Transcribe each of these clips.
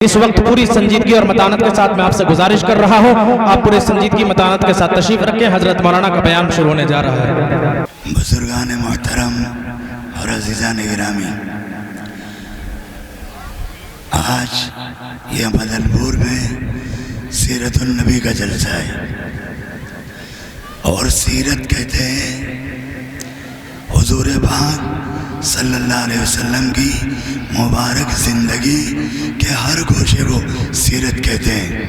اس وقت پوری سنجیدگی اور متانت کے ساتھ میں آپ سے گزارش کر رہا ہوں، آپ پورے سنجیدگی متانت کے ساتھ تشریف رکھیں، حضرت مولانا کا بیان شروع ہونے جا رہا ہے۔ بزرگان محترم اور عزیزان گرامی، آج یہ مدنپور میں سیرت النبی کا جلسہ ہے، اور سیرت کہتے ہیں حضور پاک صلی اللہ علیہ وسلم کی مبارک زندگی کے ہر گوشے کو سیرت کہتے ہیں،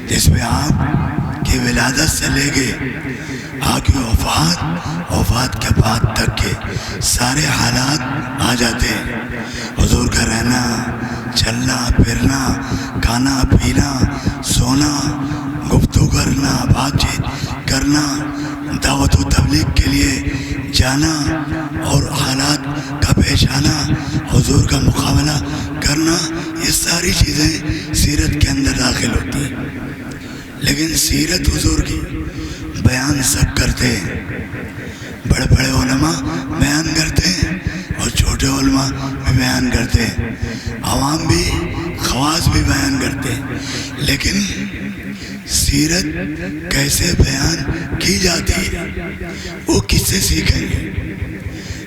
جس میں آپ کی ولادت سے لے کے آپ کی وفات کے بعد تک کے سارے حالات آ جاتے ہیں۔ حضور کا رہنا، چلنا پھرنا، کھانا پینا، سونا، گفتگو کرنا، بات چیت کرنا، دعوت و تبلیغ کے لیے جانا اور حالات کا پیش آنا، حضور کا مقابلہ کرنا، یہ ساری چیزیں سیرت کے اندر داخل ہوتی ہیں۔ لیکن سیرت حضور کی بیان سب کرتے ہیں، بڑے بڑے علماء بیان کرتے ہیں اور چھوٹے علماء بھی بیان کرتے ہیں، عوام بھی، خواص بھی بیان کرتے ہیں، لیکن سیرت کیسے بیان کی جاتی ہے وہ کس سے سیکھیں گے؟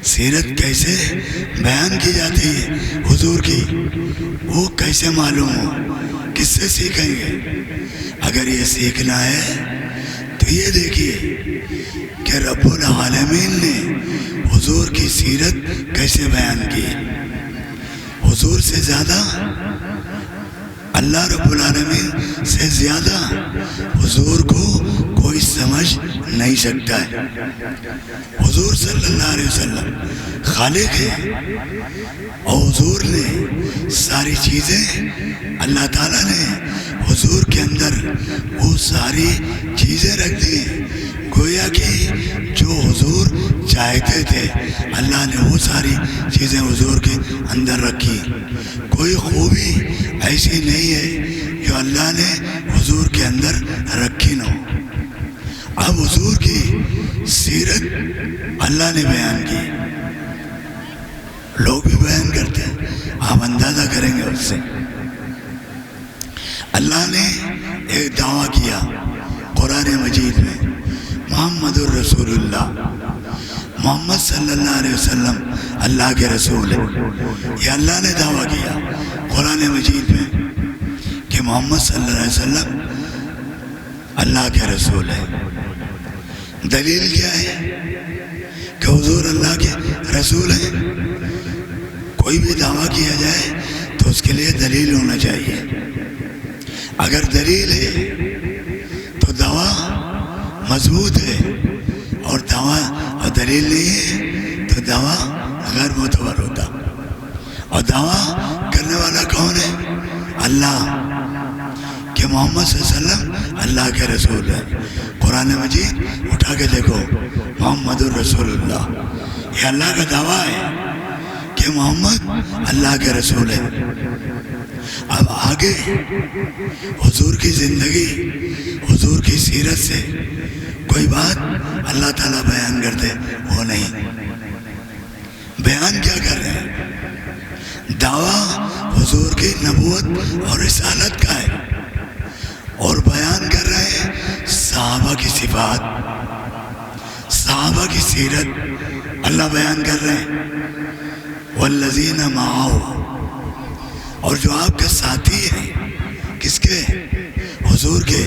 سیرت کیسے بیان کی جاتی ہے حضور کی، وہ کیسے معلوم ہو؟ کس سے سیکھیں گے؟ اگر یہ سیکھنا ہے تو یہ دیکھیے کہ رب العالمین نے حضور کی سیرت کیسے بیان کی۔ حضور سے زیادہ، اللہ رب العالمین سے زیادہ حضور کو کوئی سمجھ نہیں سکتا ہے۔ حضور صلی اللہ علیہ وسلم خالق ہے، اور حضور نے ساری چیزیں، اللہ تعالیٰ نے حضور کے اندر وہ ساری چیزیں رکھ دی ہیں، گویا کہ جو حضور چاہتے تھے اللہ نے وہ ساری چیزیں حضور کے اندر رکھی۔ کوئی خوبی ایسی نہیں ہے جو اللہ نے حضور کے اندر رکھی نہ ہو۔ اب حضور کی سیرت اللہ نے بیان کی، لوگ بھی بیان کرتے ہیں، آپ اندازہ کریں گے اس سے۔ اللہ نے ایک دعویٰ کیا قرآن مجید میں، محمد الرسول اللہ، محمد صلی اللہ علیہ وسلم اللہ کے رسول ہے۔ یہ اللہ نے دعویٰ کیا قرآن مجید میں کہ محمد صلی اللہ علیہ وسلم اللہ کے رسول ہے۔ دلیل کیا ہے کہ حضور اللہ کے رسول ہیں؟ کوئی بھی دعویٰ کیا جائے تو اس کے لیے دلیل ہونا چاہیے۔ اگر دلیل ہے تو دعویٰ مضبوط ہے، اور دعویٰ اور دلیل نہیں ہے تو دعویٰ غیر معتبر ہوتا۔ اور دعویٰ کرنے والا کون ہے؟ اللہ، کہ محمد صلی اللہ علیہ وسلم اللہ کے رسول ہے۔ قرآن مجید اٹھا کے دیکھو، محمد الرسول اللہ، یہ اللہ کا دعویٰ ہے کہ محمد اللہ کے رسول ہے۔ اب آگے حضور کی زندگی، حضور کی سیرت سے کوئی بات اللہ تعالیٰ بیان کرتے وہ نہیں۔ بیان کیا کر رہے ہیں؟ دعویٰ حضور کی نبوت اور رسالت کا ہے، اور بیان کر رہے ہیں صحابہ کی صفات، صحابہ کی سیرت اللہ بیان کر رہے ہیں۔ والذین معہ، اور جو آپ کے ساتھی ہیں، کس کے؟ حضور کے۔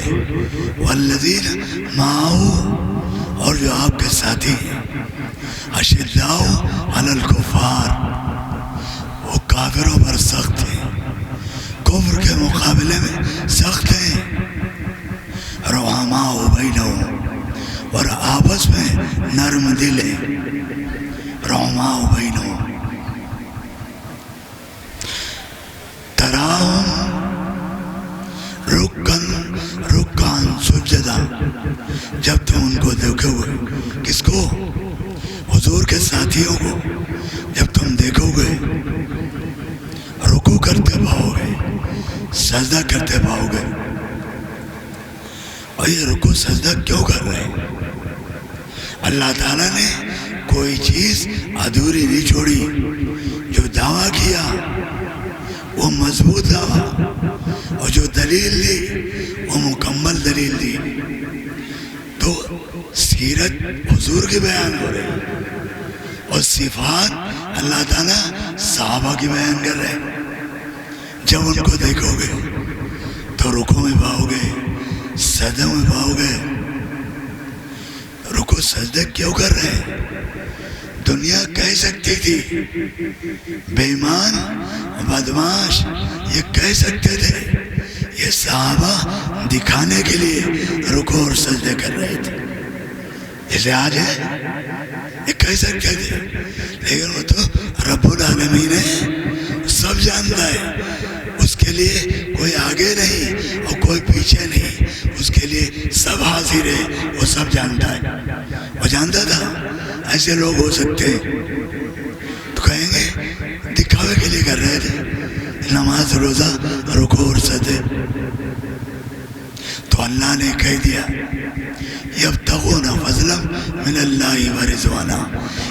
والذین معہ، اور جو آپ کے ساتھی ہیں، اشداء علی الکفار، وہ کافروں پر سخت ہیں، کفر کے مقابلے میں سخت ہیں۔ رحماء بینہم، اور آپس میں نرم دل ہیں۔ رحماء بینہم، تراہم رکعن سجدا، جب تم ان کو دیکھو گے، کس کو؟ حضور کے ساتھیوں کو جب تم دیکھو گے، رکوع کرتے پاؤ گے، سجدہ کرتے پاؤ گے۔ اور یہ رکوع سجدہ کیوں کر رہے ہیں؟ اللہ تعالیٰ نے کوئی چیز ادھوری نہیں چھوڑی۔ جو دعویٰ کیا وہ مضبوط دعویٰ، اور جو دلیل دی وہ مکمل دلیل دی. تو سیرت حضور کی بیان ہو رہی اور صفات اللہ تعالیٰ صحابہ کی بیان کر رہے ہیں. جب ان کو دیکھو گے تو رکوع میں پاؤ گے، سجدوں میں پاؤ گے. رکوع سجدے کیوں کر رہے ہیں؟ دنیا کہہ سکتی تھی، بے ایمان بدماش یہ کہہ سکتے تھے، یہ صحابہ دکھانے کے لیے رکوع اور سجدے کر رہے تھے. جیسے آج ہے یہ کہہ سکتے تھے، لیکن وہ تو رب العالمین ہے، سب جانتا ہے. اس کے لیے کوئی آگے نہیں اور کوئی پیچھے نہیں، اس کے لیے سب حاضر ہے، وہ سب جانتا ہے. وہ جانتا تھا ایسے لوگ ہو سکتے تو کہیں گے دکھاوے کے لیے کر رہے تھے نماز روزہ رکوع اور سجدے. تو اللہ نے کہہ دیا یبتغون فضلا من اللہ ورضوانا،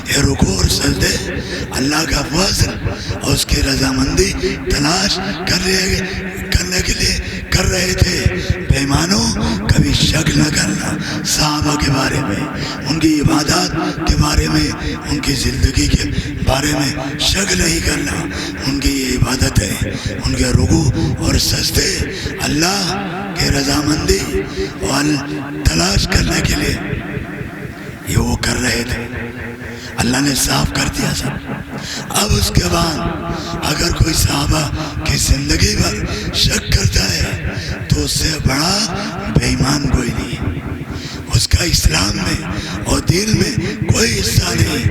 یہ رکوع اور سجدے اللہ کا فضل اور اس کی رضامندی تلاش کرنے کے لیے کر رہے تھے. بے ایمانوں کبھی شک نہ کرنا صحابہ کے بارے میں، ان کی عبادات کے بارے میں، ان کی زندگی کے بارے میں شک نہیں کرنا. ان کی یہ عبادتیں، ان کے رکوع اور سجدے اللہ کی رضامندی اور تلاش کرنے کے لیے یہ وہ کر رہے تھے. اللہ نے صاف کر دیا سب. اب اس کے بعد اگر کوئی صحابہ کی زندگی پر شک کرتا ہے تو اس سے بڑا بے ایمان کوئی نہیں. اس کا اسلام میں اور دین میں کوئی حصہ نہیں.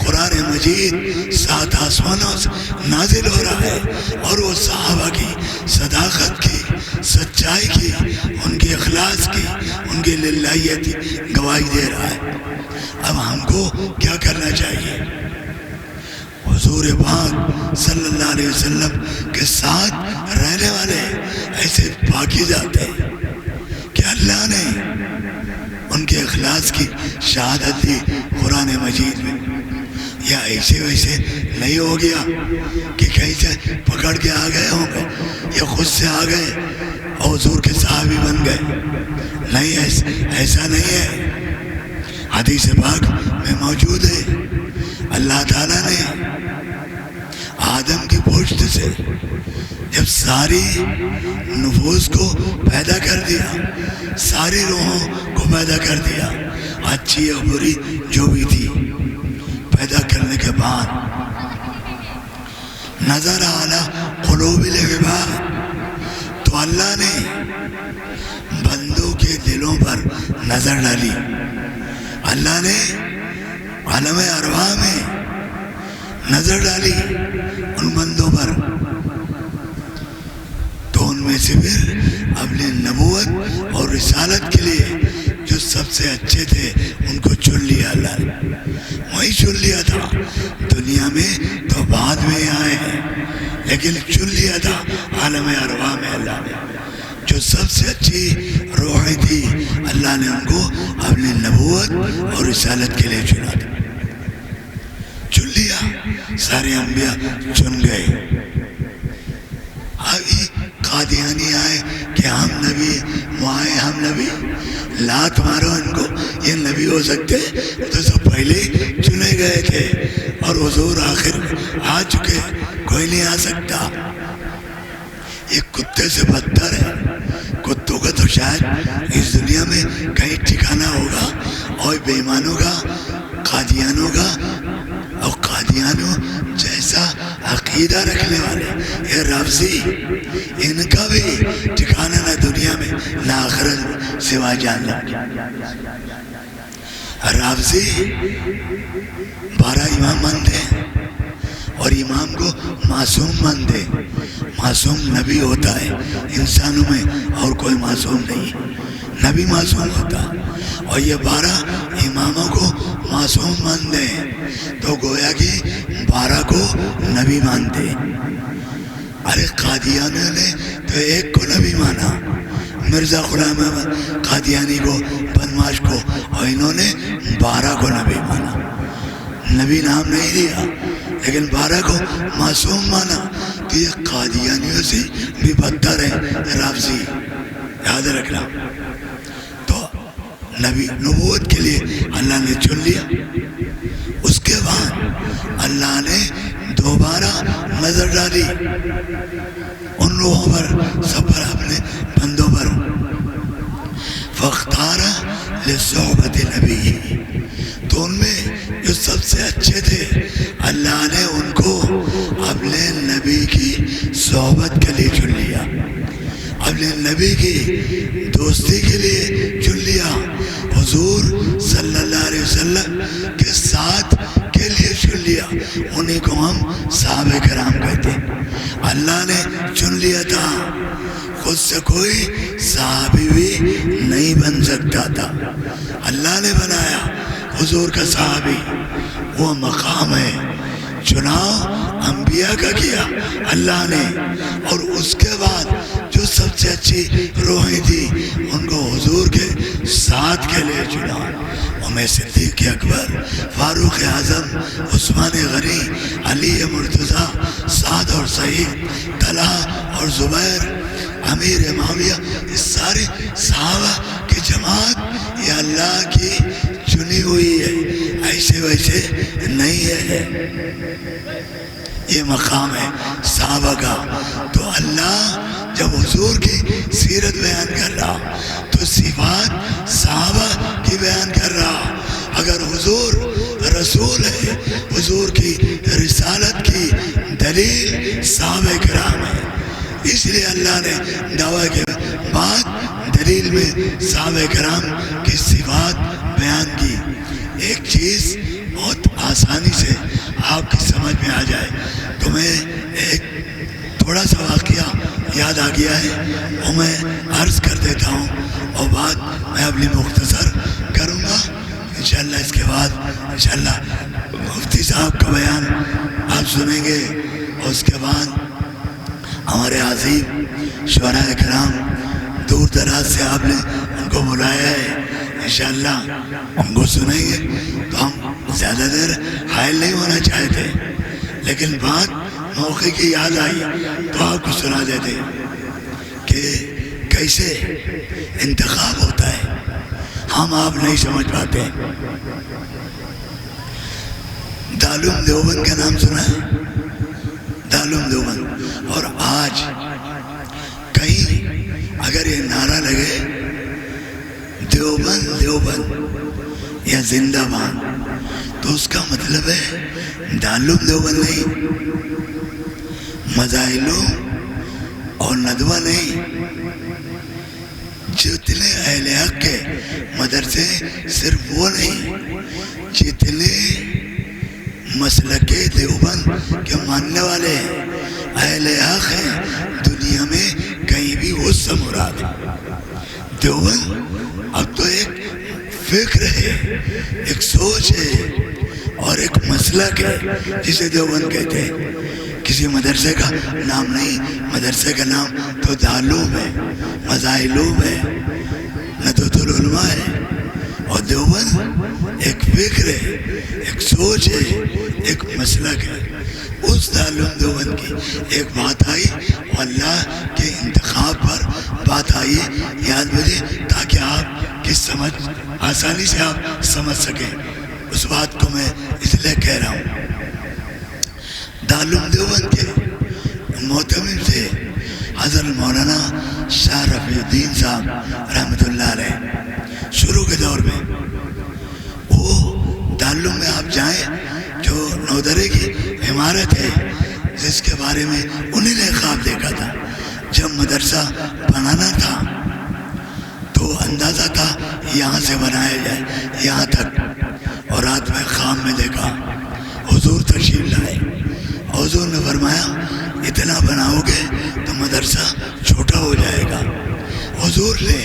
قرآن مجید 7 آسمانوں سے نازل ہو رہا ہے اور وہ صحابہ کی صداقت کی، سچائی کی، ان کے اخلاص کی، ان کی للہیت کی گواہی دے رہا ہے. اب ہم کو کیا کرنا چاہیے؟ حضور پاک صلی اللہ علیہ وسلم کے ساتھ رہنے والے ایسے پاکیزہ تھے کہ اللہ نے ان کے اخلاص کی شہادت دی قرآن مجید میں. یا ایسے ویسے نہیں ہو گیا کہ کہیں سے پکڑ کے آ گئے ہوں گے یا خود سے آ گئے اور حضور کے صحابی بن گئے. نہیں، ایسا نہیں ہے. حدیث پاک میں موجود ہے اللہ تعالیٰ نے آدم کی پشت سے جب ساری نفوس کو پیدا کر دیا، ساری روحوں کو پیدا کر دیا، اچھی اور بری جو بھی تھی، پیدا کرنے کے بعد نظر اعلیٰ قلوب العباد، تو اللہ نے بندوں کے دلوں پر نظر ڈالی. اللہ نے عالم ارواح میں نظر ڈالی ان بندوں پر، تو ان میں سے پھر اپنے نبوت اور رسالت کے لیے جو سب سے اچھے تھے ان کو چن لیا. اللہ نے وہی چن لیا تھا. دنیا میں تو بعد میں آئے ہیں لیکن چن لیا تھا عالم ارواح میں. اللہ نے جو سب سے اچھی روحیں تھی اللہ نے ان کو اپنی نبوت اور رسالت کے لیے چنا تھا. چن لیا، سارے انبیاء چن گئے. ابھی قادیانی آئے کہ ہم نبی، وہ آئے ہم نبی، لات مارو ان کو، یہ نبی ہو سکتے؟ تو سب پہلے چنے گئے تھے اور حضور آخر آ چکے، کوئی نہیں آ سکتا. یہ کتے سے بدتر ہے. کتوں کا تو شاید اس دنیا میں کہیں ٹھکانا ہوگا، اور بے ایمانوں کا، قادیانوں کا، اور قادیانوں جیسا عقیدہ رکھنے والے یہ رافضی، ان کا بھی ٹھکانا نہ دنیا میں نہ آخرت میں سوائے جہنم. رافضی 12 امام مانتے ہیں اور امام کو معصوم مانتے. معصوم نبی ہوتا ہے انسانوں میں اور کوئی معصوم نہیں، نبی معصوم ہوتا. اور یہ 12 اماموں کو معصوم مانتے ہیں تو گویا کہ 12 کو نبی مانتے. ارے قادیانوں نے تو ایک کو نبی مانا، مرزا غلام احمد قادیانی کو، بدماش کو، اور انہوں نے 12 کو نبی مانا. نبی نام نہیں دیا لیکن 12 کو معصوم مانا. تو کہ یہ قادیانیوں سے بھی بدتر ہے رافضی، یاد رکھنا۔ تو نبی نبوت کے لیے اللہ نے چن لیا، اس کے بعد اللہ نے دوبارہ نظر ڈالی ان لوگوں پر، سب پر، اپنے بندوں پر۔ فاختار لصحبت نبی، تو ان میں جو سب سے اچھے تھے اللہ نے ان کو اپنے نبی کی صحبت کے لیے چن لیا، اپنے نبی کی دوستی کے لیے چن لیا، حضور صلی اللہ علیہ وسلم کے ساتھ کے لیے چن لیا۔ انہیں کو ہم صحابہ کرام کہتے ہیں۔ اللہ نے چن لیا تھا، خود سے کوئی صحابی بھی نہیں بن سکتا تھا، اللہ نے بنایا حضور کا صحابی۔ وہ مقام ہے، چناؤ انبیاء کا کیا اللہ نے، اور اس کے بعد جو سب سے اچھی روحیں تھی ان کو حضور کے ساتھ کے لیے چنا۔ عمر صدیق اکبر، فاروق اعظم، عثمان غنی، علی مرتضیٰ، سعد اور سعید، طلحہ اور زبیر، امیر معاویہ، یہ سارے صحابہ کی جماعت یہ اللہ کی چنی ہوئی ہے، ایسے ویسے نہیں ہے۔ یہ مقام ہے صحابہ کا۔ تو اللہ جب حضور کی سیرت بیان کر رہا تو صفات صحابہ کی بیان کر رہا۔ اگر حضور رسول ہے، حضور کی رسالت کی دلیل صحابہ کرام ہے، اس لیے اللہ نے دعویٰ کے بعد دلیل میں صحابہ کرام کی صفات بیان کی۔ ایک چیز بہت آسانی سے آپ کی سمجھ میں آ جائے تو میں ایک تھوڑا سا واقعہ یاد آ گیا ہے، وہ میں عرض کر دیتا ہوں اور بات میں اپنی مختصر کروں گا انشاءاللہ۔ اس کے بعد انشاءاللہ مفتی صاحب کا بیان آپ سنیں گے، اور اس کے بعد ہمارے عظیم شعراء کرام دور دراز سے آپ نے ان کو بلایا ہے، انشاءاللہ ان کو سنیں گے۔ تو ہم زیادہ دیر حائل نہیں ہونا چاہتے، لیکن بات موقع کی یاد آئی تو آپ کو سنا دیتے کہ کیسے انتخاب ہوتا ہے، ہم آپ نہیں سمجھ پاتے۔ دارالعلوم دیوبند کا نام سنا ہے؟ دارالعلوم دیوبند، اور آج کہیں اگر یہ نعرہ لگے دیوبند دیوبند یا زندہ باد، تو اس کا مطلب ہے دارالعلوم دیوبند نہیں، مظاہلوں اور ندوہ نہیں۔ جتنے اہل حق کے مدرسے صرف وہ نہیں، جتنے مسلک دیوبند کے ماننے والے اہل حق ہیں دنیا میں کہیں بھی وہ سب مراد ہے۔ دیوبند اب تو ایک فکر ہے، ایک سوچ ہے اور ایک مسلک ہے جسے دیوبند کہتے ہیں، کسی مدرسے کا نام نہیں۔ مدرسے کا نام تو دارالعلوم ہے، مظاہلوم ہے، ندوۃ العلماء ہے، اور دیوبند ایک فکر ہے، ایک سوچ ہے، ایک مسلک ہے۔ اس دارالعلوم دیوبند کی ایک بات آئی، اور اللہ کے انتخاب پر بات آئی، یاد مجھے تاکہ آپ کی سمجھ آسانی سے آپ سمجھ سکیں۔ اس بات کو میں اس لیے کہہ رہا ہوں، دارالعلوم دیوبند کے معتمد تھے حضرت مولانا شاہ رفیع الدین صاحب رحمۃ اللہ علیہ۔ شروع کے دور میں وہ دارالعلوم میں آپ جائیں، جو نودرے کی عمارت ہے جس کے بارے میں انہیں نے خواب دیکھا تھا، جب مدرسہ بنانا تھا تو اندازہ تھا یہاں سے بنایا جائے یہاں تک، اور رات میں خواب میں دیکھا حضور تشریف لائے، حضور نے فرمایا اتنا بناؤ گے تو مدرسہ چھوٹا ہو جائے گا۔ حضور نے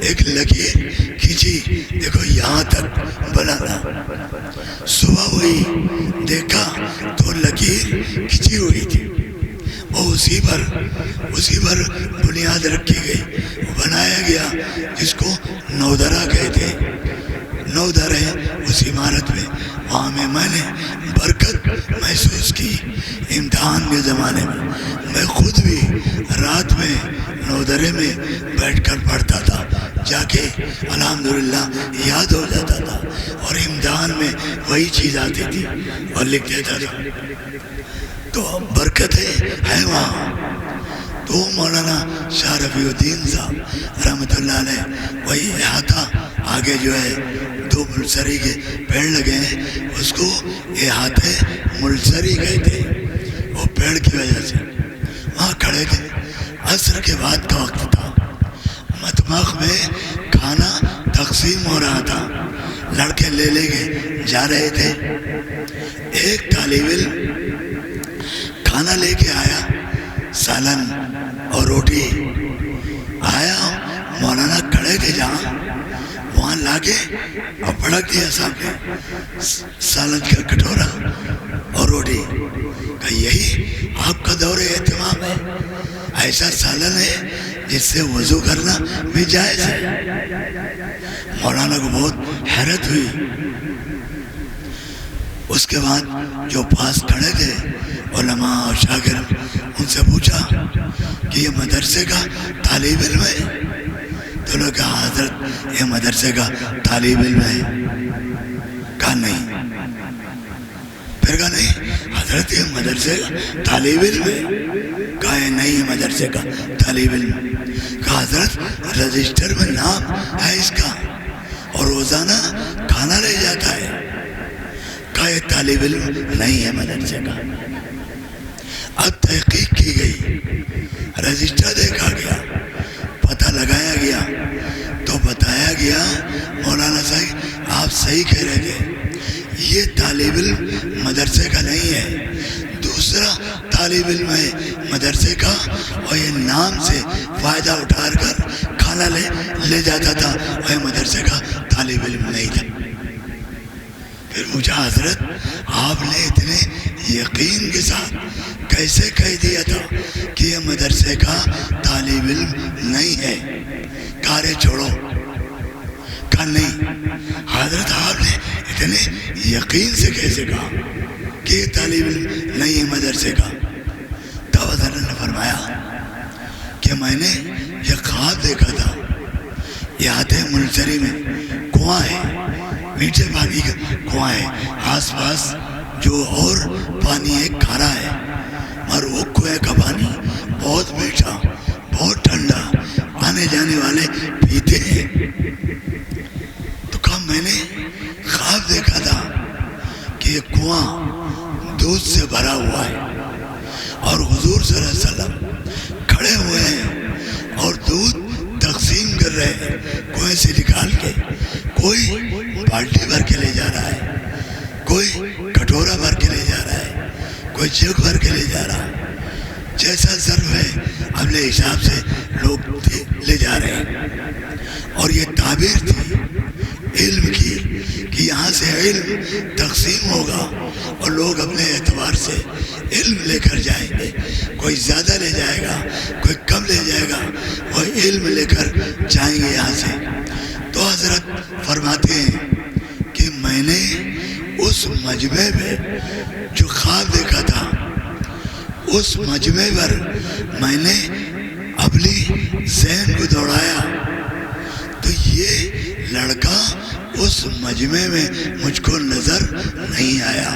ایک لکیر کھینچی، دیکھو یہاں تک بنانا۔ صبح ہوئی دیکھا تو لکیر کھینچی ہوئی تھی، وہ اسی پر بنیاد رکھی گئی، بنایا گیا، جس کو نودرہ کہتے ہیں۔ 9 در ہے اس عمارت میں، وہاں میں نے برکت محسوس کی امتحان کے زمانے میں۔ میں خود بھی رات میں 9 درے میں بیٹھ کر پڑھتا تھا، جا کے الحمدللہ یاد ہو جاتا تھا، اور امتحان میں وہی چیز آتی تھی اور لکھ دیتا تھا۔ تو برکت ہے وہاں۔ تو مولانا شاہ رفیع الدین صاحب رحمۃ اللہ علیہ وہی احاطہ آگے جو ہے 2 ملسری کے پیڑ لگے ہیں، اس کو احاطے ملسری کہتے ہیں، وہ پیڑ کی وجہ سے وہاں کھڑے تھے۔ عصر کے بعد کا وقت تھا، مطبخ میں کھانا تقسیم ہو رہا تھا، لڑکے لے کے جا رہے تھے۔ ایک طالب علم کھانا لے کے آیا، سالن اور روٹی آیا، مولانا کھڑے تھے جہاں، وہاں لا کے اور پڑک دیا سامنے سالن کا کٹورا اور روٹی، کہ یہی آپ کا دور اہتمام ہے؟ ایسا سالن ہے جس سے وضو کرنا بھی جائز ہے؟ مولانا کو بہت حیرت ہوئی۔ اس کے بعد جو پاس کھڑے تھے علماء اور شاگرد، ان سے پوچھا کہ یہ مدرسے کا طالب علم ہے؟ تو انہوں نے کہا حضرت یہ مدرسے کا طالب علم ہے۔ کہا نہیں، پھر کہا نہیں حضرت یہ مدرسے کا طالب علم ہے؟ کہا نہیں یہ مدرسے کا طالب علم۔ کہا حضرت رجسٹر میں نام ہے اس کا اور روزانہ کھانا لے جاتا ہے۔ کہا یہ طالب علم نہیں ہے مدرسے کا۔ اب تحقیق کی گئی، رجسٹر دیکھا گیا، پتہ لگایا گیا، تو بتایا گیا مولانا صاحب آپ صحیح کہہ رہے تھے، یہ طالب علم مدرسے کا نہیں ہے، دوسرا طالب علم ہے مدرسے کا، اور یہ نام سے فائدہ اٹھا کر کھانا لے جاتا تھا، اور یہ مدرسے کا طالب علم نہیں تھا۔ پھر مجھے حضرت آپ نے اتنے یقین کے ساتھ کیسے کہہ دیا تھا کہ یہ مدرسے کا طالب علم نہیں ہے؟ کارے چھوڑو۔ کہا نہیں حضرت آپ نے اتنے یقین سے کیسے کہا کہ یہ طالب علم نہیں ہے مدرسے کا؟ تو حضرت نے فرمایا کہ میں نے یہ خواب دیکھا تھا، احاطے ملسری میں کنواں ہے، میٹھے پانی کا کنواں ہے، آس پاس جو اور پانی ہے کھارا ہے، اور وہ کنویں کا پانی بہت میٹھا، بہت ٹھنڈا، آنے جانے والے پیتے ہیں۔ تو کہا میں نے خواب دیکھا تھا کہ یہ کنواں دودھ سے بھرا ہوا ہے، اور حضور صلی اللہ علیہ وسلم کھڑے ہوئے ہیں اور دودھ تقسیم کر رہے ہیں کنویں سے نکال کے، کوئی بالٹی بھر کے لے جا رہا ہے، کوئی کٹورا بھر کے لے جا رہا ہے، کوئی جگ بھر کے لے جا رہا ہے، جیسا ظرف ہے اپنے حساب سے لوگ لے جا رہے ہیں۔ اور یہ تعبیر تھی علم کی کہ یہاں سے علم تقسیم ہوگا اور لوگ اپنے اعتبار سے علم لے کر جائیں گے، کوئی زیادہ لے جائے گا، کوئی کم لے جائے گا، وہ علم لے کر جائیں گے یہاں سے۔ تو حضرت فرماتے ہیں کہ میں نے اس مجمع میں جو خواب دیکھا تھا، اس مجمع پر میں نے اپنی ذہن کو دوڑایا تو یہ لڑکا اس مجمع میں مجھ کو نظر نہیں آیا،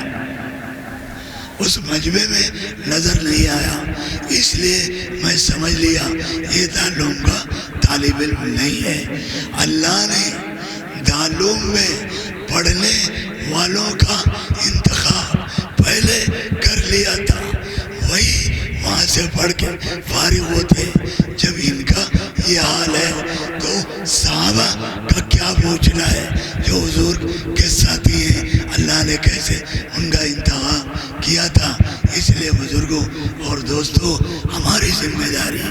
اس مجمع میں نظر نہیں آیا، اس لیے میں سمجھ لیا یہ دارالعلوم کا طالب علم نہیں ہے۔ اللہ نے دارالعلوم میں پڑھنے والوں کا انتخاب پہلے کر لیا تھا، وہی وہاں سے پڑھ کے فارغ ہوتے۔ جب ان کا یہ حال ہے تو صحابہ کا کیا پوچھنا ہے جو حضور کے ساتھی ہیں، اللہ نے کیسے ان کا انتخاب کیا تھا۔ اس لیے بزرگوں اور دوستوں، ہماری ذمہ داری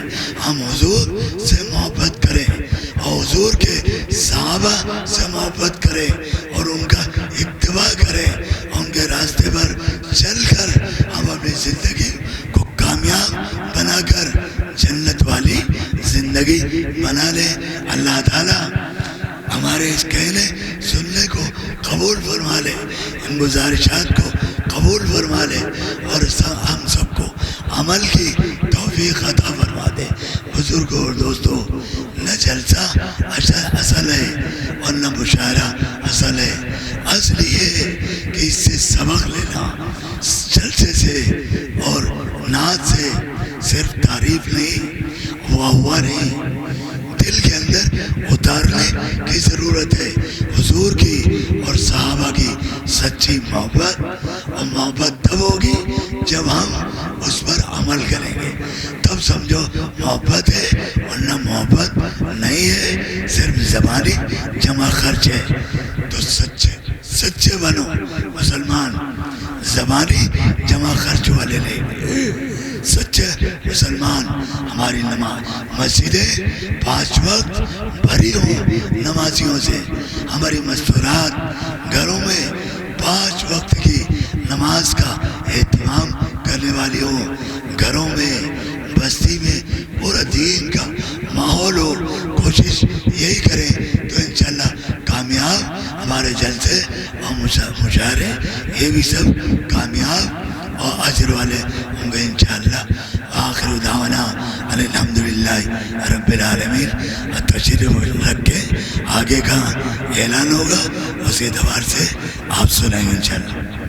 ہم حضور سے محبت کریں اور حضور کے صحابہ سے محبت کریں اور ان کا اتباع کریں، ان کے راستے پر چل کر ہم اپنی زندگی کو کامیاب بنا کر جنت والی زندگی بنا لیں۔ اللہ تعالیٰ ہمارے اس کہنے سننے کو قبول فرما لے، ان گزارشات کو قبول فرما لے، اور ہم سب کو عمل کی توفیق عطا فرما دے۔ بزرگوں اور دوستوں، نہ جلسہ اصل ہے اور نہ مشاعرہ اصل ہے، اصل یہ ہے کہ اس سے سبق لینا، جلسے سے اور نعت سے صرف تعریف نہیں، واہ نہیں، دل کے اندر اتارنے کی ضرورت ہے حضور کی اور صحابہ کی سچی محبت، اور محبت تب ہوگی جب ہم اس پر عمل کریں گے، تب سمجھو محبت ہے، ورنہ محبت نہیں ہے، صرف زبانی جمع خرچ ہے۔ تو سچے بنو مسلمان، زبانی جمع خرچ والے نہیں، سچے مسلمان۔ ہماری نماز مسجدیں 5 وقت بھری ہوں نمازیوں سے، ہماری مستورات گھروں میں 5 وقت کی نماز کا اہتمام کرنے والی ہوں، گھروں میں بستی میں پورا دین کا ماحول ہو۔ کوشش یہی کریں تو انشاءاللہ کامیاب ہمارے جلسے اور مشاعرے یہ بھی سب کامیاب اور اجر والے ہوں گے انشاءاللہ۔ آخر دعوانا الحمدللہ رب العالمین۔ تشریف رکھ کے آگے کا اعلان ہوگا، اسی اعتبار سے آپ سنائیں گے انشاءاللہ۔